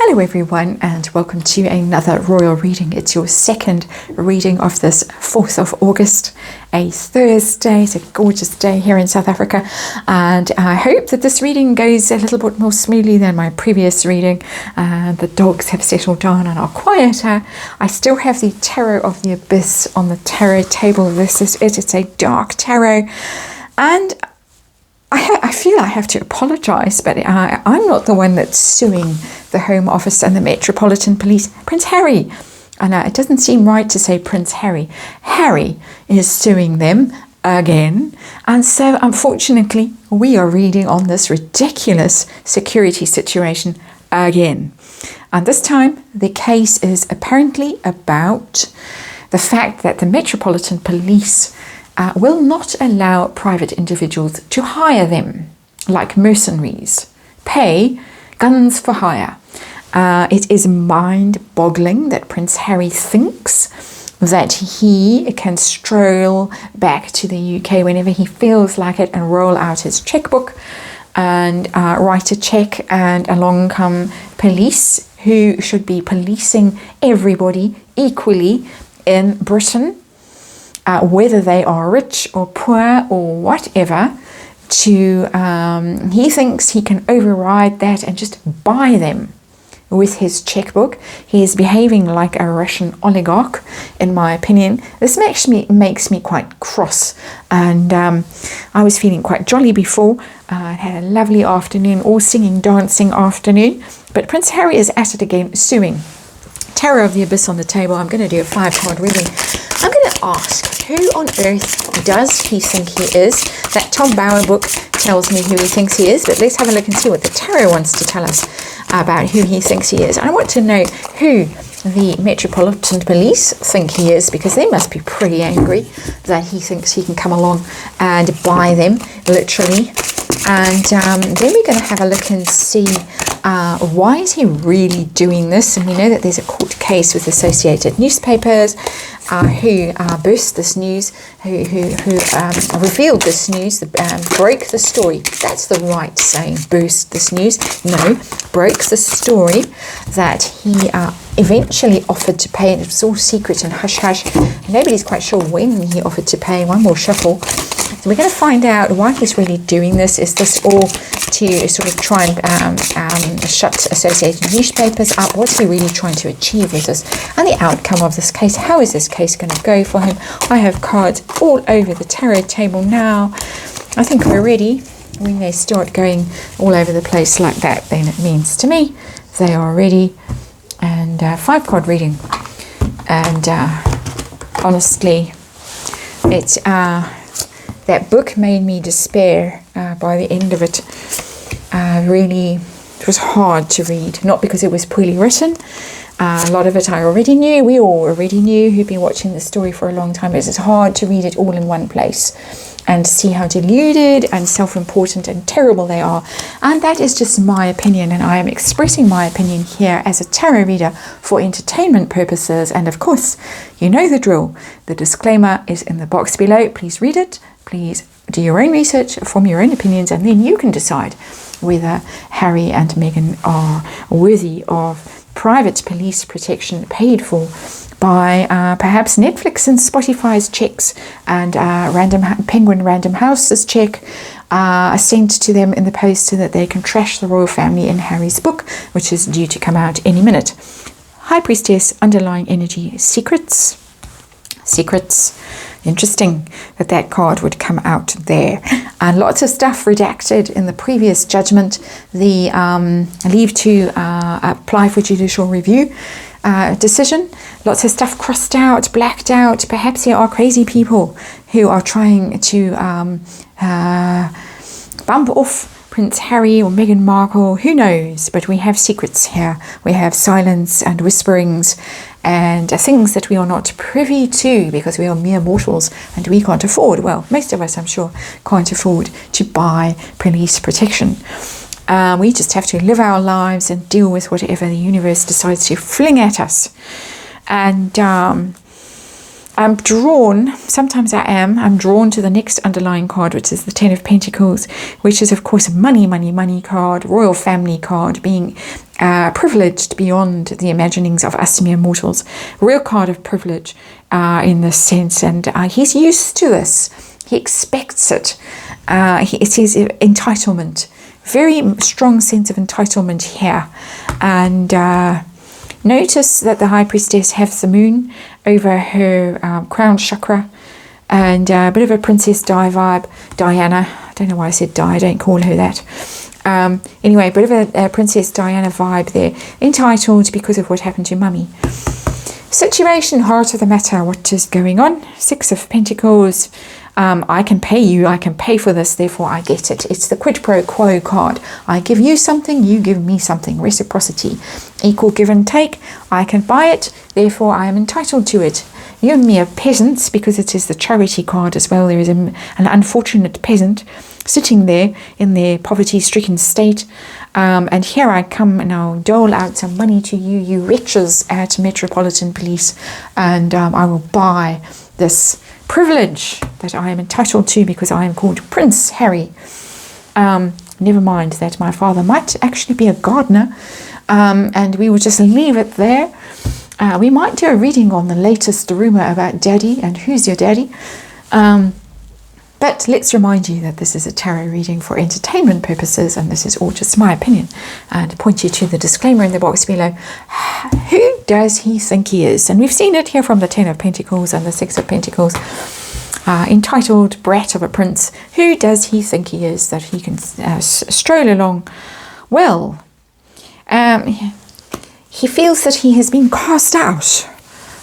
Hello everyone and welcome to another royal reading. It's your second reading of this 4th of August, a Thursday. It's a gorgeous day here in South Africa, and I hope that this reading goes a little bit more smoothly than my previous reading. The dogs have settled down and are quieter. I still have the Tarot of the Abyss on the tarot table. This is it. It's a dark tarot, and I feel I have to apologise, but I'm not the one that's suing the Home Office and the Metropolitan Police. Prince Harry, and it doesn't seem right to say Prince Harry. Harry is suing them again, and so unfortunately we are reading on this ridiculous security situation again. And this time the case is apparently about the fact that the Metropolitan Police will not allow private individuals to hire them, like mercenaries, pay guns for hire. It is mind-boggling that Prince Harry thinks that he can stroll back to the UK whenever he feels like it and roll out his checkbook and write a check, and along come police who should be policing everybody equally in Britain, whether they are rich or poor or whatever. He thinks he can override that and just buy them with his checkbook. He is behaving like a Russian oligarch, in my opinion. This makes me quite cross, and I was feeling quite jolly before. I had a lovely afternoon, all singing, dancing afternoon, but Prince Harry is at it again, suing. Tarot of the Abyss on the table. I'm going to do a 5-card reading. I'm going to ask, who on earth does he think he is? That Tom Bower book tells me who he thinks he is, but let's have a look and see what the tarot wants to tell us about who he thinks he is. I want to know who the Metropolitan Police think he is, because they must be pretty angry that he thinks he can come along and buy them, literally. And then we're going to have a look and see why is he really doing this. And we know that there's a court case with Associated Newspapers who burst this news, who revealed this news, broke the story. That's the right saying, burst this news. No, broke the story that he eventually offered to pay, and it was all secret and hush-hush. Nobody's quite sure when he offered to pay. One more shuffle. So we're going to find out why he's really doing this. Is this all to sort of try and shut Associated Newspapers up? What's he really trying to achieve with this? And the outcome of this case. How is this case going to go for him? I have cards all over the tarot table now. I think we're ready. When they start going all over the place like that, then it means to me they are ready. And 5-card reading. And honestly, it's that book made me despair by the end of it. Really, it was hard to read, not because it was poorly written. A lot of it I already knew. We all already knew who'd been watching the story for a long time. But it's hard to read it all in one place and see how deluded and self-important and terrible they are. And that is just my opinion, and I am expressing my opinion here as a tarot reader for entertainment purposes. And of course, you know the drill. The disclaimer is in the box below. Please read it. Please do your own research, form your own opinions, and then you can decide whether Harry and Meghan are worthy of private police protection paid for by perhaps Netflix and Spotify's checks, and Penguin Random House's check sent to them in the post so that they can trash the royal family in Harry's book, which is due to come out any minute. High Priestess, underlying energy, secrets. Interesting that card would come out there. And lots of stuff redacted in the previous judgment. The leave to apply for judicial review decision. Lots of stuff crossed out, blacked out. Perhaps there are crazy people who are trying to bump off Prince Harry or Meghan Markle. Who knows? But we have secrets here. We have silence and whisperings and things that we are not privy to because we are mere mortals and we can't afford, well, most of us I'm sure can't afford to buy police protection. We just have to live our lives and deal with whatever the universe decides to fling at us. And sometimes I'm drawn to the next underlying card, which is the Ten of Pentacles, which is, of course, a money card, royal family card, being privileged beyond the imaginings of us mere mortals. Real card of privilege in this sense, and he's used to this. He expects it. It is entitlement. Very strong sense of entitlement here. And notice that the High Priestess has the moon over her crown chakra, and a bit of a Princess Di vibe. Diana, I don't know why I said Di, I don't call her that. Anyway, a bit of a Princess Diana vibe there. Entitled because of what happened to Mummy. Situation, heart of the matter, what is going on? Six of Pentacles. I can pay you, I can pay for this, therefore I get it. It's the quid pro quo card. I give you something, you give me something. Reciprocity. Equal give and take. I can buy it, therefore I am entitled to it. You and me are peasants, because it is the charity card as well. There is an unfortunate peasant sitting there in their poverty-stricken state. And here I come and I'll dole out some money to you, you wretches at Metropolitan Police, and I will buy this privilege that I am entitled to because I am called Prince Harry. Never mind that my father might actually be a gardener, and we will just leave it there. We might do a reading on the latest rumour about daddy and who's your daddy. But let's remind you that this is a tarot reading for entertainment purposes, and this is all just my opinion. And point you to the disclaimer in the box below. Who does he think he is? And we've seen it here from the Ten of Pentacles and the Six of Pentacles. Entitled brat of a prince. Who does he think he is that he can stroll along? Well, he feels that he has been cast out.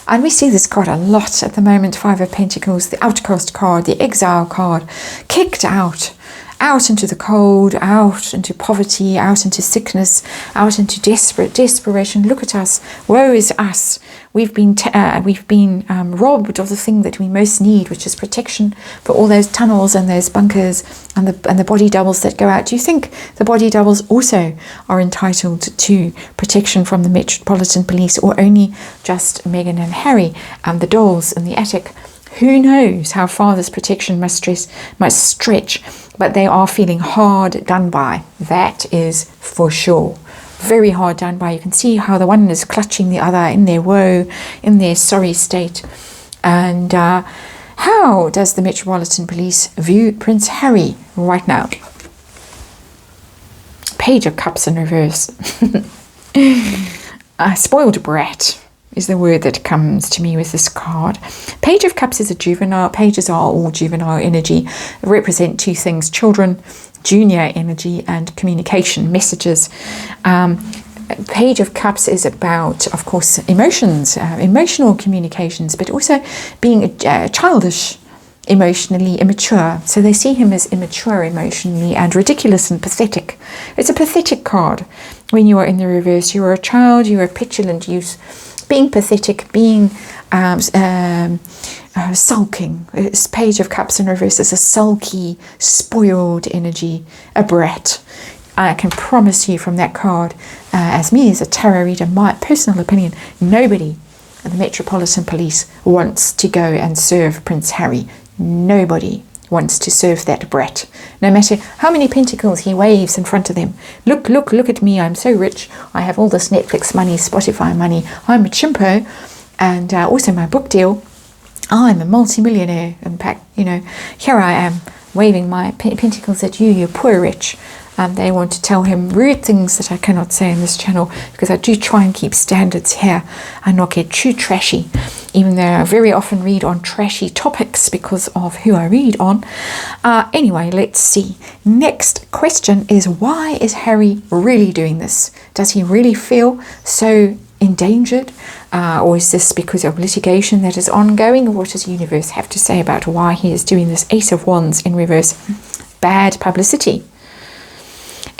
And we see this card a lot at the moment. Five of Pentacles, the outcast card, the exile card. Kicked out into the cold, out into poverty, out into sickness, out into desperation. Look at us. Woe is us. We've been robbed of the thing that we most need, which is protection for all those tunnels and those bunkers and the body doubles that go out. Do you think the body doubles also are entitled to protection from the Metropolitan Police, or only just Meghan and Harry and the dolls in the attic? Who knows how far this protection must stretch, but they are feeling hard done by. That is for sure. Very hard done by. You can see how the one is clutching the other in their woe, in their sorry state. And how does the Metropolitan Police view Prince Harry right now? Page of Cups in reverse. A spoiled brat is the word that comes to me with this card. Page of Cups is a juvenile. Pages are all juvenile energy. They represent two things: children, junior energy, and communication, messages. Page of Cups is about, of course, emotions, emotional communications, but also being childish, emotionally immature. So they see him as immature emotionally and ridiculous and pathetic. It's a pathetic card. When you are in the reverse, you are a child, you are a petulant youth, being pathetic, being sulking. This Page of Cups in reverse is a sulky, spoiled energy, a brat. I can promise you from that card, as me as a tarot reader, my personal opinion, nobody at the Metropolitan Police wants to go and serve Prince Harry. Nobody wants to serve that brat, no matter how many pentacles he waves in front of them. Look at me, I'm so rich, I have all this Netflix money, Spotify money, I'm a chimpo, and also my book deal, I'm a multi-millionaire. In fact, here I am waving my pentacles at you, you poor rich. They want to tell him rude things that I cannot say in this channel, because I do try and keep standards here and not get too trashy, even though I very often read on trashy topics because of who I read on. Anyway, let's see. Next question is, why is Harry really doing this? Does he really feel so endangered? Or is this because of litigation that is ongoing? What does the universe have to say about why he is doing this? Ace of Wands in reverse. Bad publicity.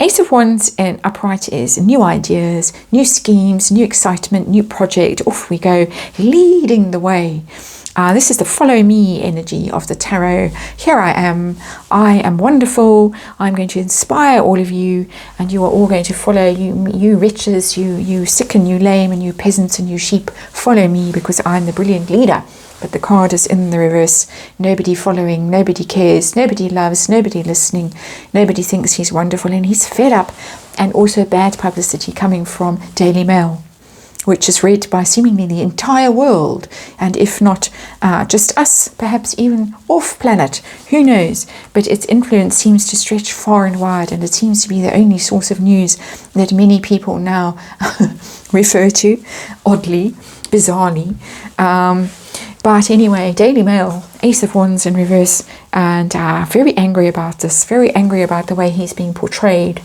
Ace of Wands in upright is new ideas, new schemes, new excitement, new project. Off we go, leading the way. This is the follow me energy of the tarot. Here I am wonderful, I'm going to inspire all of you, and you are all going to follow you wretches, you sick and you lame and you peasants and you sheep, follow me, because I'm the brilliant leader But the card is in the reverse. Nobody following, nobody cares, nobody loves, nobody listening, nobody thinks he's wonderful, and he's fed up. And also bad publicity coming from Daily Mail, which is read by seemingly the entire world, and if not just us, perhaps even off-planet, who knows? But its influence seems to stretch far and wide, and it seems to be the only source of news that many people now refer to, oddly, bizarrely. But anyway, Daily Mail, Ace of Wands in reverse, and very angry about this, very angry about the way he's being portrayed,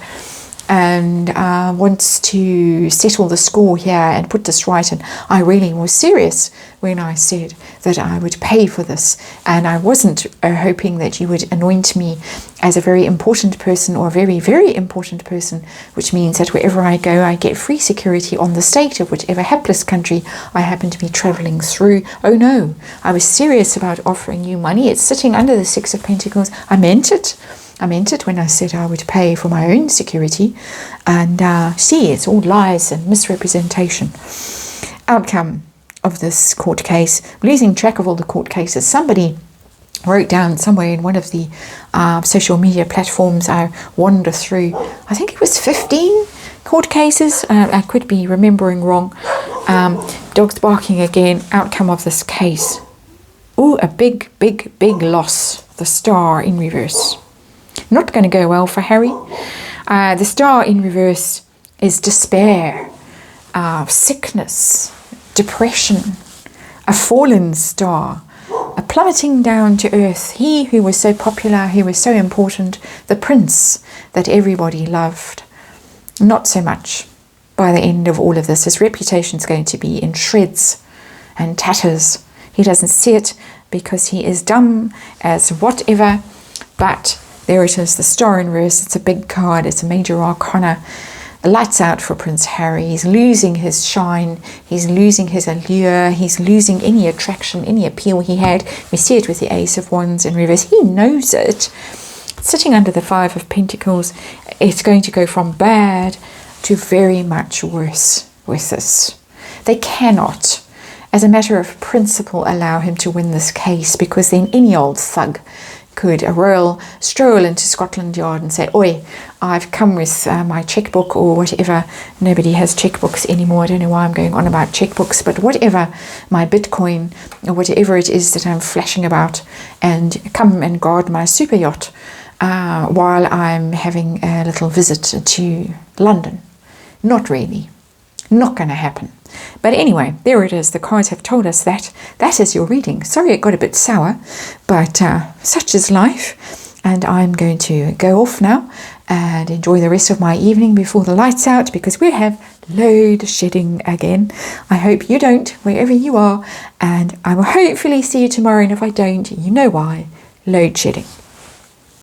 and wants to settle the score here and put this right. And I really was serious when I said that I would pay for this, and I wasn't hoping that you would anoint me as a very important person or a very, very important person, which means that wherever I go I get free security on the state of whichever hapless country I happen to be travelling through. Oh no, I was serious about offering you money. It's sitting under the Six of Pentacles. I meant it. I meant it when I said I would pay for my own security. And see, it's all lies and misrepresentation. Outcome of this court case, losing track of all the court cases. Somebody wrote down somewhere in one of the social media platforms I wander through, I think it was 15 court cases. I could be remembering wrong. Dogs barking again. Outcome of this case. Oh, a big, big, big loss. The Star in reverse. Not going to go well for Harry. The Star in reverse is despair, sickness, depression, a fallen star, a plummeting down to earth. He who was so popular, who was so important, the prince that everybody loved. Not so much. By the end of all of this, his reputation is going to be in shreds and tatters. He doesn't see it because he is dumb as whatever, but there it is, the Star in reverse. It's a big card. It's a major arcana. The lights out for Prince Harry. He's losing his shine. He's losing his allure. He's losing any attraction, any appeal he had. We see it with the Ace of Wands in reverse. He knows it. Sitting under the Five of Pentacles, it's going to go from bad to very much worse with this. They cannot, as a matter of principle, allow him to win this case, because then any old thug could a royal stroll into Scotland Yard and say, oi, I've come with my checkbook or whatever. Nobody has checkbooks anymore. I don't know why I'm going on about checkbooks, but whatever, my Bitcoin or whatever it is that I'm flashing about, and come and guard my super yacht while I'm having a little visit to London. Not really. Not going to happen. But anyway, there it is. The cards have told us that. That is your reading. Sorry it got a bit sour, but such is life. And I'm going to go off now and enjoy the rest of my evening before the lights out, because we have load shedding again. I hope you don't, wherever you are. And I will hopefully see you tomorrow. And if I don't, you know why. Load shedding.